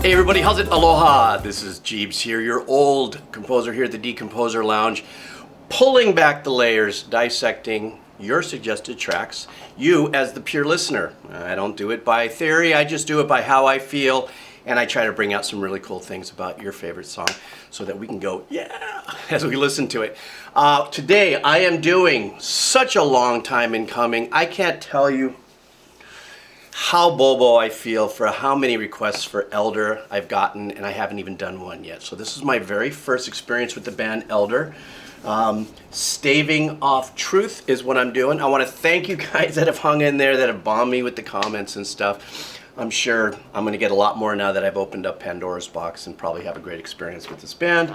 Hey everybody, how's it? Aloha! This is Jeebs here, your old composer here at the Decomposer Lounge, pulling back the layers, dissecting your suggested tracks, you as the pure listener. I don't do it by theory, I just do it by how I feel, and I try to bring out some really cool things about your favorite song so that we can go, yeah, as we listen to it. Today I am doing such a long time in coming, I can't tell you how bobo I feel for how many requests for Elder I've gotten, and I haven't even done one yet. So this is my very first experience with the band Elder. Staving Off Truth is what I'm doing. I want to thank you guys that have hung in there, that have bombed me with the comments and stuff. I'm sure I'm going to get a lot more now that I've opened up Pandora's box and probably have a great experience with this band.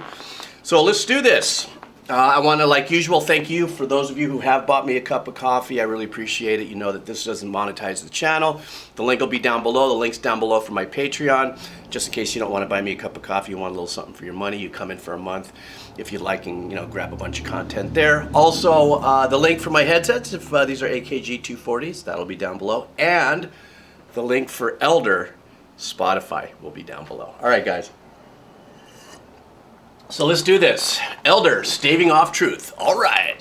So let's do this. I want to, like usual, thank you for those of you who have bought me a cup of coffee. I really appreciate it. You know that this doesn't monetize the channel. The link will be down below. The link's down below for my Patreon. Just in case you don't want to buy me a cup of coffee, you want a little something for your money, you come in for a month. If you'd like, and grab a bunch of content there. Also, the link for my headsets, if these are AKG 240s, that'll be down below. And the link for Elder Spotify will be down below. All right, guys. So let's do this. Elder, Staving Off Truth. All right.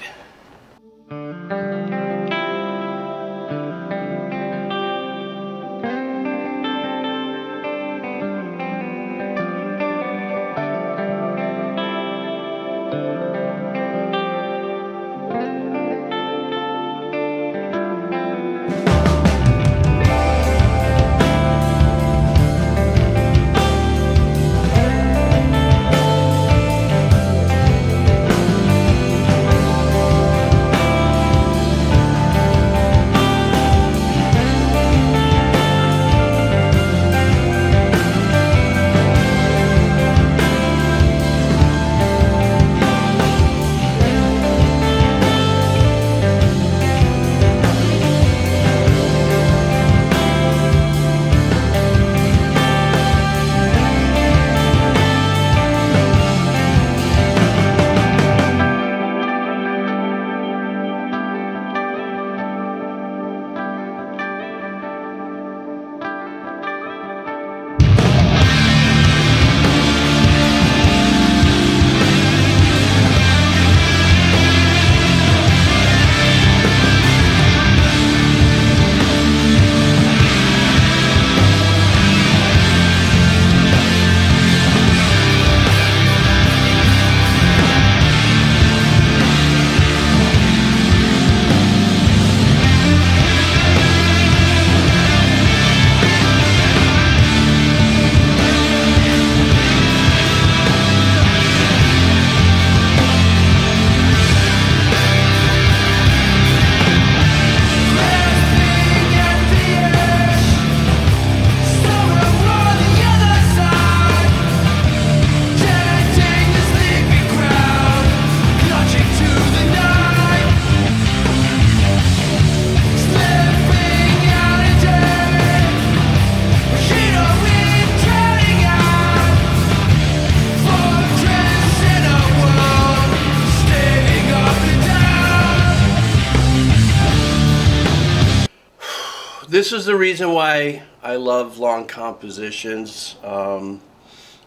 This is the reason why I love long compositions. Well,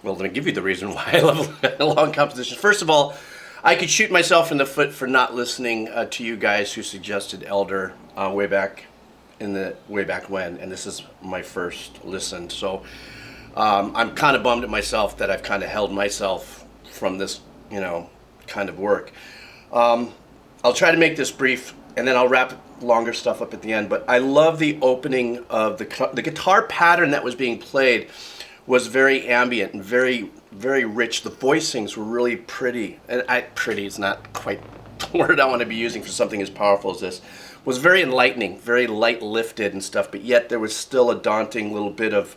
let me give you the reason why I love long compositions. First of all, I could shoot myself in the foot for not listening to you guys who suggested Elder way back when, and this is my first listen. So I'm kind of bummed at myself that I've kind of held myself from this, kind of work. I'll try to make this brief, and then I'll wrap longer stuff up at the end. But I love the opening of the guitar pattern that was being played was very ambient and very, very rich. The voicings were really pretty, and pretty is not quite the word I want to be using for something as powerful as this. Was very enlightening, very light lifted and stuff, but yet there was still a daunting little bit of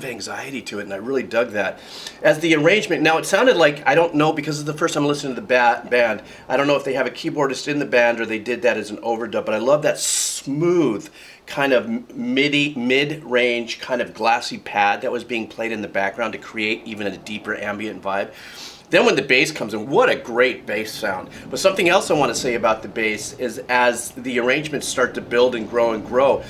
anxiety to it, and I really dug that. As the arrangement, now it sounded like, I don't know, because it's the first time I'm listening to the band, I don't know if they have a keyboardist in the band or they did that as an overdub, but I love that smooth kind of mid-range kind of glassy pad that was being played in the background to create even a deeper ambient vibe. Then when the bass comes in, what a great bass sound. But something else I want to say about the bass is as the arrangements start to build and grow,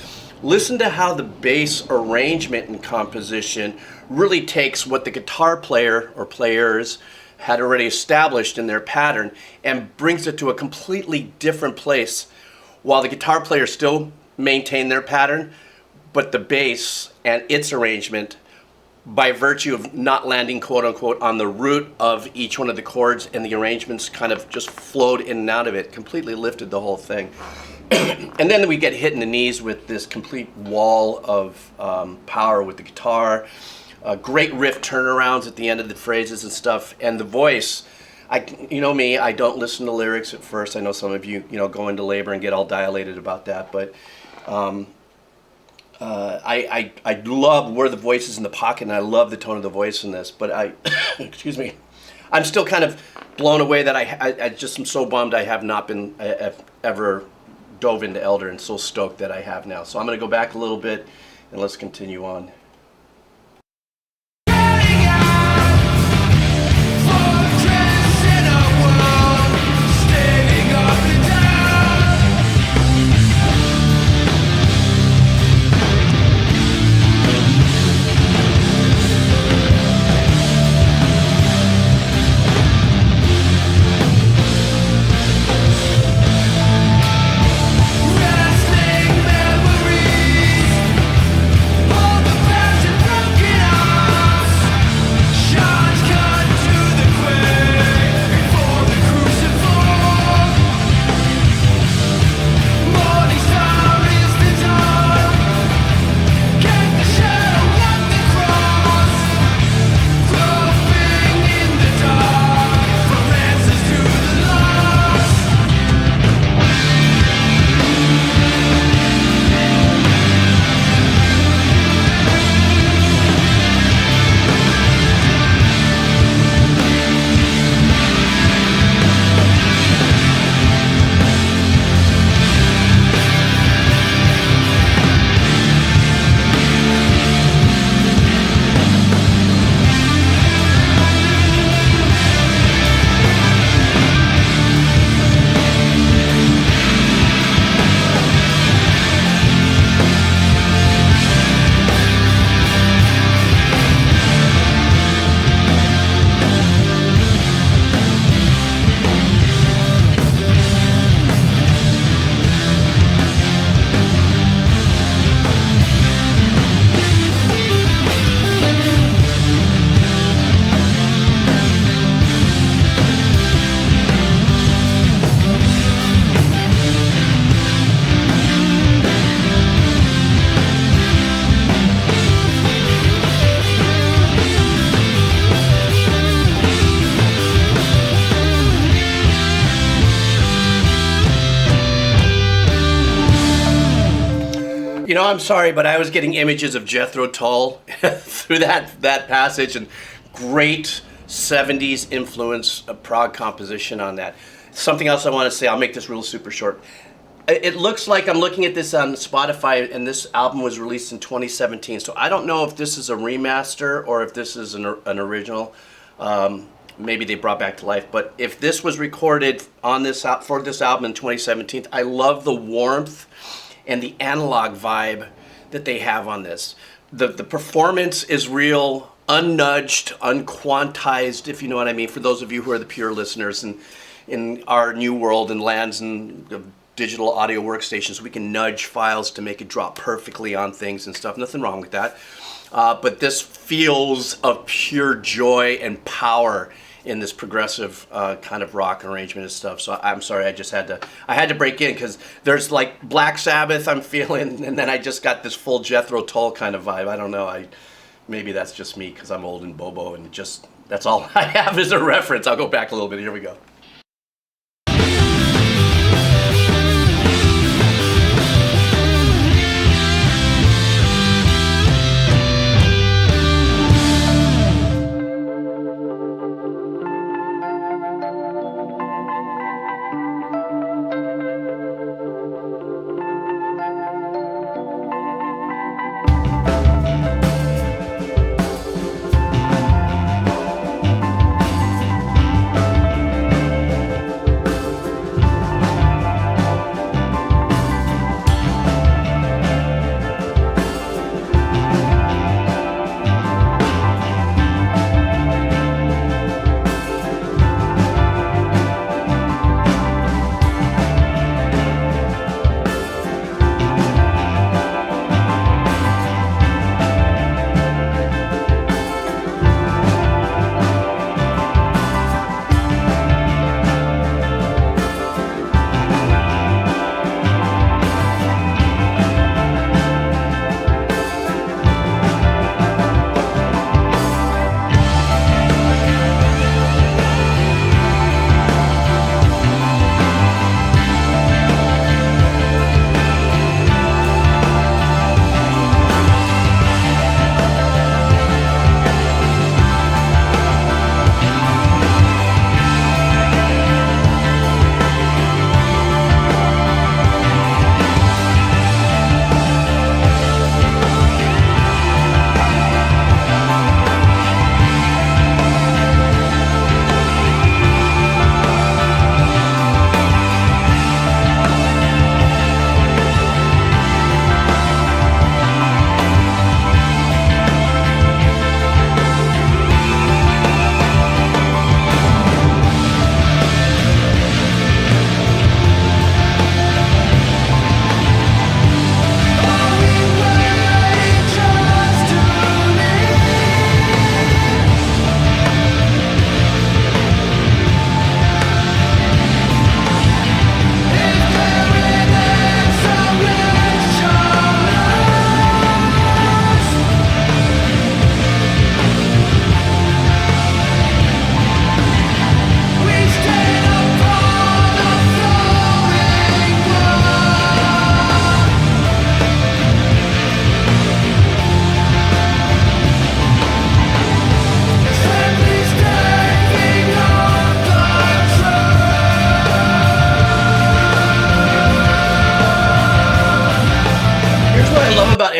listen to how the bass arrangement and composition really takes what the guitar player or players had already established in their pattern and brings it to a completely different place, while the guitar players still maintain their pattern, but the bass and its arrangement, by virtue of not landing quote unquote on the root of each one of the chords, and the arrangements kind of just flowed in and out of it, completely lifted the whole thing. And then we get hit in the knees with this complete wall of power with the guitar, great riff turnarounds at the end of the phrases and stuff, and the voice. You know me, I don't listen to lyrics at first. I know some of you, go into labor and get all dilated about that, but I love where the voice is in the pocket, and I love the tone of the voice in this. But excuse me, I'm still kind of blown away that I just am so bummed I have not been ever dove into Elder, and so stoked that I have now. So I'm going to go back a little bit and let's continue on. I'm sorry, but I was getting images of Jethro Tull through that passage, and great 70s influence of prog composition on that. Something else I want to say, I'll make this real super short. It looks like I'm looking at this on Spotify, and this album was released in 2017, so I don't know if this is a remaster or if this is an original. Maybe they brought back to life, but if this was recorded on this for this album in 2017, I love the warmth and the analog vibe that they have on this. The performance is real, unnudged, unquantized, if you know what I mean, for those of you who are the pure listeners. And in our new world and lands and digital audio workstations, we can nudge files to make it drop perfectly on things and stuff. Nothing wrong with that. But this feels of pure joy and power in this progressive kind of rock arrangement and stuff. So I'm sorry, I had to break in, because there's like Black Sabbath I'm feeling, and then I just got this full Jethro Tull kind of vibe. I don't know, maybe that's just me because I'm old and bobo, and that's all I have as a reference. I'll go back a little bit. Here we go.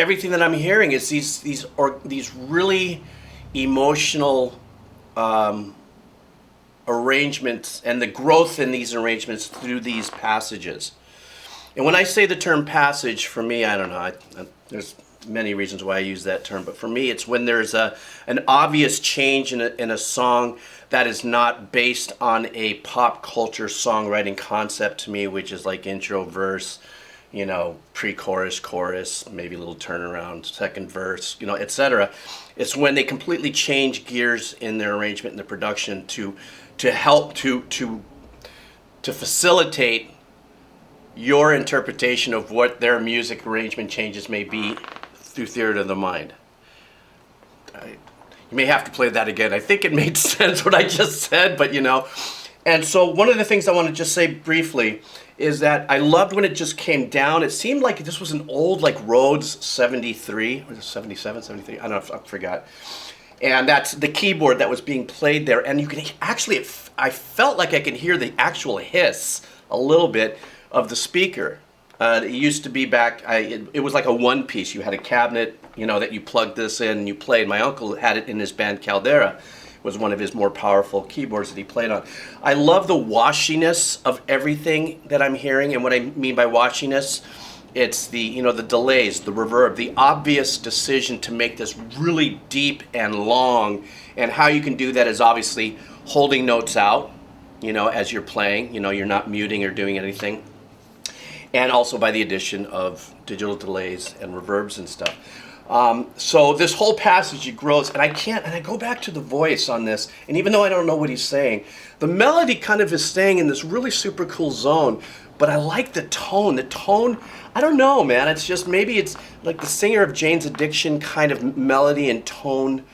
everything that I'm hearing is these really emotional arrangements and the growth in these arrangements through these passages. And when I say the term passage, for me, I don't know, there's many reasons why I use that term, but for me it's when there's an obvious change in a song that is not based on a pop culture songwriting concept to me, which is like intro, verse, you know, pre-chorus, chorus, maybe a little turnaround, second verse, you know, etc. It's when they completely change gears in their arrangement and the production to help to facilitate your interpretation of what their music arrangement changes may be through theater of the mind. You may have to play that again. I think it made sense what I just said, but you know. And so one of the things I want to just say briefly is that I loved when it just came down. It seemed like this was an old like Rhodes 73, or 77, 73, I don't know, I forgot. And that's the keyboard that was being played there. And you can actually, I felt like I could hear the actual hiss a little bit of the speaker. It used to be back, it was like a one piece. You had a cabinet, you know, that you plugged this in and you played. My uncle had it in his band Caldera. It was one of his more powerful keyboards that he played on. I love the washiness of everything that I'm hearing. And what I mean by washiness, it's the, you know, the delays, the reverb, the obvious decision to make this really deep and long. And how you can do that is obviously holding notes out, you know, as you're playing. You know, you're not muting or doing anything. And also by the addition of digital delays and reverbs and stuff. So this whole passage, it grows, and I go back to the voice on this, and even though I don't know what he's saying, the melody kind of is staying in this really super cool zone, but I like the tone. The tone, I don't know, man, it's just, maybe it's like the Singer of Jane's Addiction kind of melody and tone.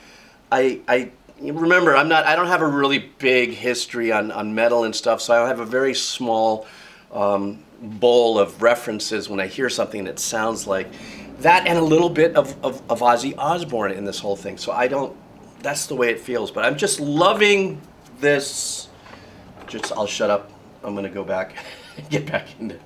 Remember, I don't have a really big history on metal and stuff, so I have a very small bowl of references when I hear something that sounds like that, and a little bit of Ozzy Osbourne in this whole thing. So that's the way it feels. But I'm just loving this. I'll shut up. I'm gonna go back and get back into it.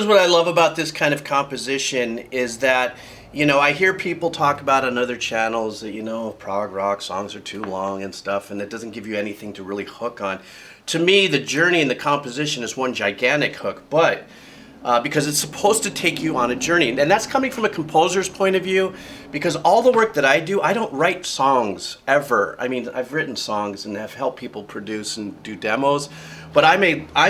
What I love about this kind of composition is that, you know, I hear people talk about on other channels that, you know, prog rock songs are too long and stuff, and it doesn't give you anything to really hook on. To me, the journey and the composition is one gigantic hook, but because it's supposed to take you on a journey. And that's coming from a composer's point of view, because all the work that I do, I don't write songs ever. I mean, I've written songs and have helped people produce and do demos, but I'm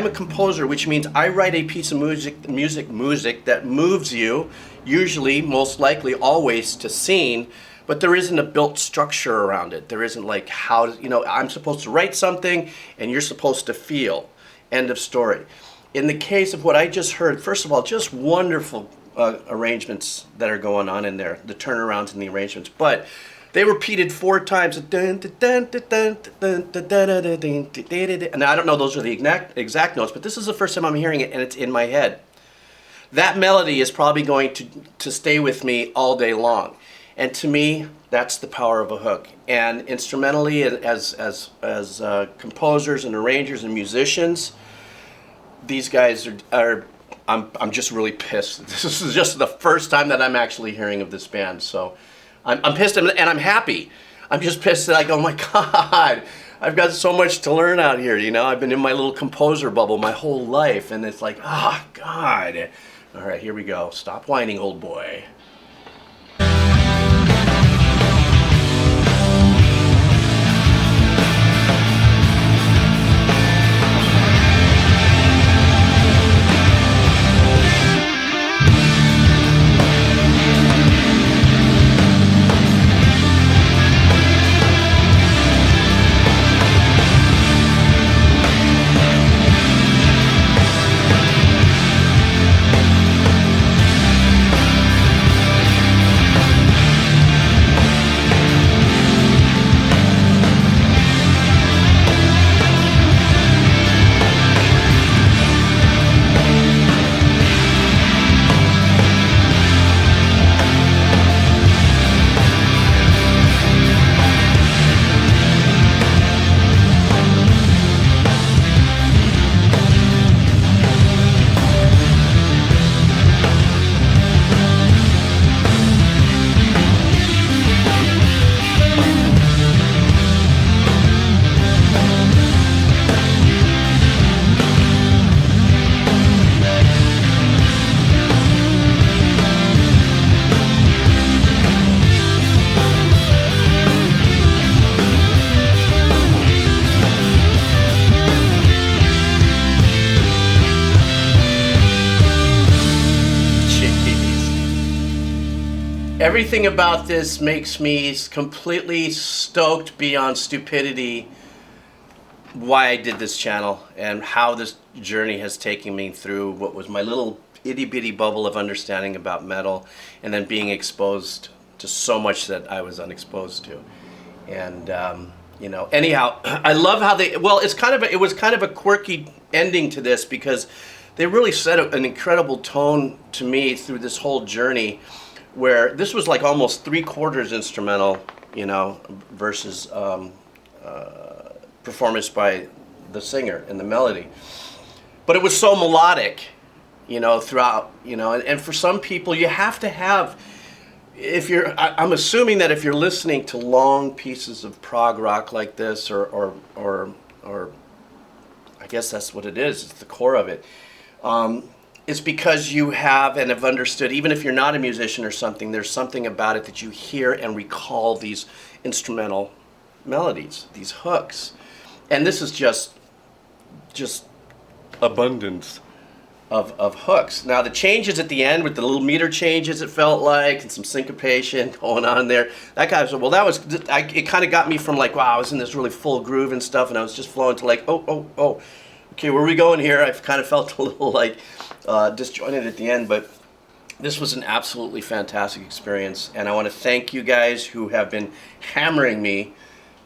a composer, which means I write a piece of music that moves you, usually, most likely, always to scene, but there isn't a built structure around it. There isn't like how, I'm supposed to write something and you're supposed to feel. End of story. In the case of what I just heard, first of all, just wonderful arrangements that are going on in there, the turnarounds and the arrangements, but they repeated 4 times. And I don't know those are the exact notes, but this is the first time I'm hearing it and it's in my head. That melody is probably going to stay with me all day long. And to me, that's the power of a hook. And instrumentally, as composers and arrangers and musicians, these guys are I'm just really pissed. This is just the first time that I'm actually hearing of this band. So I'm pissed and I'm happy. I'm just pissed that I go, oh my God, I've got so much to learn out here. I've been in my little composer bubble my whole life. And it's like, oh God. All right, here we go. Stop whining, old boy. Everything about this makes me completely stoked beyond stupidity why I did this channel and how this journey has taken me through what was my little itty-bitty bubble of understanding about metal and then being exposed to so much that I was unexposed to. And anyhow, I love how it was kind of a quirky ending to this because they really set an incredible tone to me through this whole journey, where this was like almost 3/4 instrumental, versus performance by the singer and the melody. But it was so melodic, throughout, and for some people you have to have, I'm assuming that if you're listening to long pieces of prog rock like this, or I guess that's what it is, it's the core of it. It's because you have and have understood, even if you're not a musician or something, there's something about it that you hear and recall these instrumental melodies, these hooks. And this is just abundance of hooks. Now the changes at the end with the little meter changes, it felt like, and some syncopation going on there. That kind of, it kind of got me from like, wow, I was in this really full groove and stuff, and I was just flowing to like, oh, okay, where are we going here? I've kind of felt a little like disjointed at the end, but this was an absolutely fantastic experience, and I want to thank you guys who have been hammering me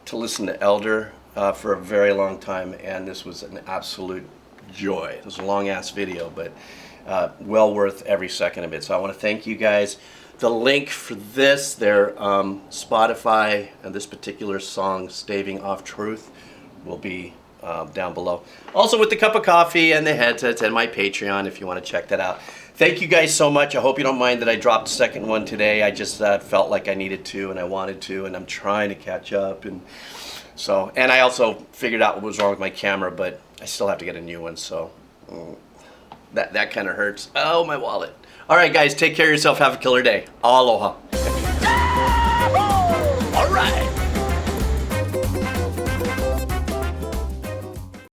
to listen to Elder for a very long time, and this was an absolute joy. It was a long-ass video, but well worth every second of it. So I want to thank you guys. The link for this, their Spotify, and this particular song, Staving Off Truth, will be down below. Also with the cup of coffee and the headsets and my Patreon if you want to check that out. Thank you guys so much. I hope you don't mind that I dropped the second one today. I just felt like I needed to and I wanted to, and I'm trying to catch up. And I also figured out what was wrong with my camera, but I still have to get a new one, so that kind of hurts. Oh, my wallet. All right, guys, take care of yourself. Have a killer day. Aloha.